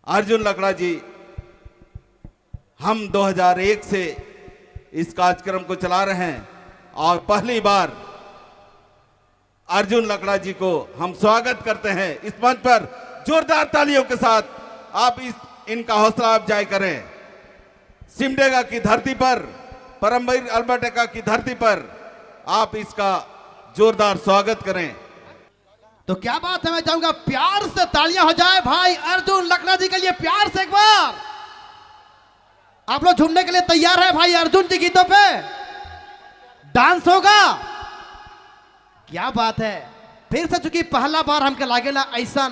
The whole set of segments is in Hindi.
अर्जुन लकड़ा जी, हम 2001 से इस कार्यक्रम को चला रहे हैं और पहली बार अर्जुन लकड़ा जी को हम स्वागत करते हैं इस मंच पर जोरदार तालियों के साथ। आप इनका हौसला अफजाई करें। सिमडेगा की धरती पर, परमवीर अल्बर्ट की धरती पर आप इसका जोरदार स्वागत करें। तो क्या बात है, मैं चाहूंगा प्यार से तालियां हो जाए भाई अर्जुन लकड़ा जी के लिए, प्यार से एक बार। आप लोग झूमने के लिए तैयार है भाई अर्जुन जी गीतों पे? डांस होगा? क्या बात है। फिर से चूंकि पहला बार हमके लागेला ऐसा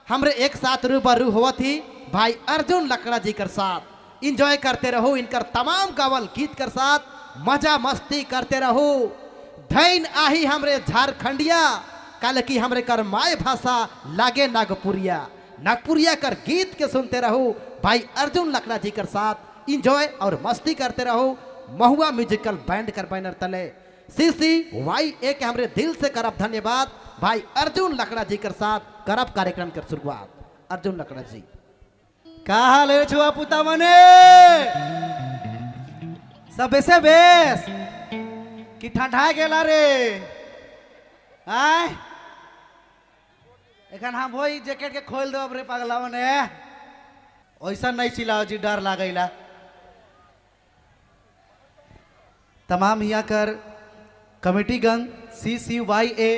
हमरे एक साथ रूबरू हुआ थी भाई अर्जुन लकड़ा जी के साथ। इंजॉय करते रहो इनकर तमाम गावल गीत के साथ, मजा मस्ती करते रहो। धैन आही हमरे झारखंडिया, कल की हमरे कर माय भाषा लागे नागपुरिया। नागपुरिया कर गीत के सुनते रहो भाई अर्जुन लकड़ा जी के साथ, इंजॉय और मस्ती करते रहो। महुआ म्यूजिकल बैंड कर बैनर तले CCYA के हमरे दिल से करब धन्यवाद भाई अर्जुन लकड़ा जी के साथ करब कार्यक्रम कर शुरुआत। अर्जुन लकड़ा जी का हाल है छुआ पुता मने? सब बेसे बेस कि ठंडा गेला रे? आय एखन हम वही जैकेट के खोल दो रे पगला मने। ऐसा नहीं चिल्लाओ जी, डर लागेला। तमाम यहाँ कर कमेटी गंग CCYA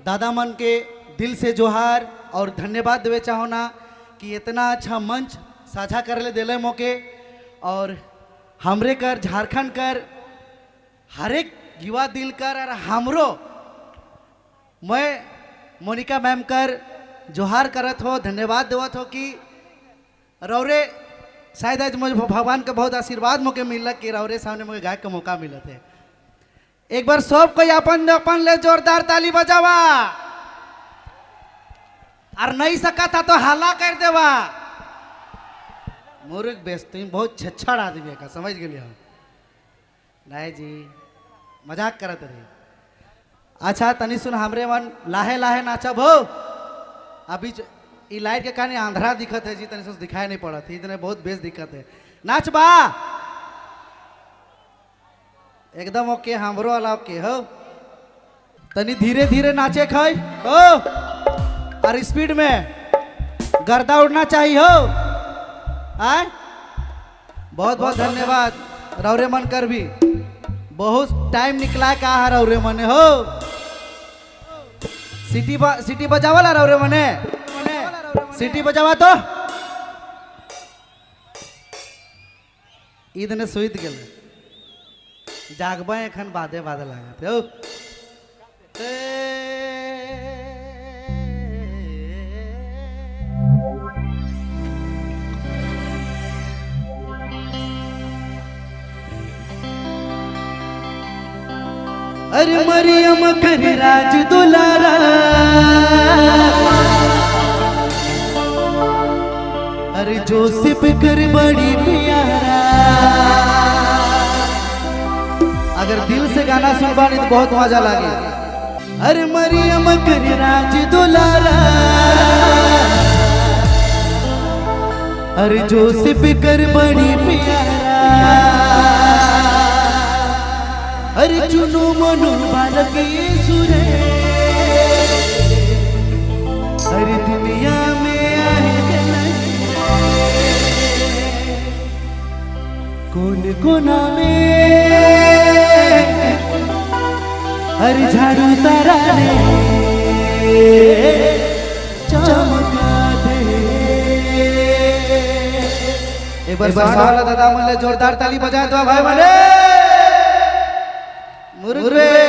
दादा मन के दिल से जोहार और धन्यवाद देवे चाहोना कि इतना अच्छा मंच साझा कर ले दिले मौके। और हमरे कर झारखंड कर हर एक युवा दिल कर और हमरो मैं मोनिका मैम कर जोहार करत हो, धन्यवाद देवत हो कि रौरे शायद आज मुझे भगवान का बहुत आशीर्वाद मौके मिला कि रौरे सामने मुझे गायक का मौका मिला थे। एक बार सब कोई अपन अपन ले जोरदार ताली बजावा, और नहीं सका था तो हल्ला कर देवा। मुर्ग बेचते बहुत छछड़ आदमी का, समझ गए हम? नहीं जी, मजाक करत रही। अच्छा तनी सुन, हमरे मन लाहे लाहे नाचब हो। अभी ई लाइट के कारण आंधरा दिखत है जी, तनी से दिखाई नहीं पड़त है, इतने बहुत बेस दिक्कत है। नाच बा एकदम ओके, हमरो वाला ओके हो। तनी धीरे धीरे नाचे खाई हो और स्पीड में गर्दा उड़ना चाहिए हो। आय बहुत बहुत धन्यवाद रौरे मन कर भी, बहुत टाइम निकला का है रौरे मने हो। सिटी बजावाला रौरे मने, सिटी बजावा तो इतने सुइत गए। जागबा एखन बादे बादे लागत हो। अरे मरियम कर राज दुलारा, अरे जोसेफ कर बड़ी प्यारा। अगर दिल से गाना सुन पानी तो बहुत मजा लगे। अरे मरियम कर राज दुलारा, अरे जोसेफ कर बड़ी प्यारा। अरे चुनो मनो बालक सुरे, अरे दुनिया में आए कौन कोना में, अरे झाड़ू तारा ने चमका दे। एक बार वाला दादा मन जोरदार ताली बजाए तो भाई मने मुर्गे।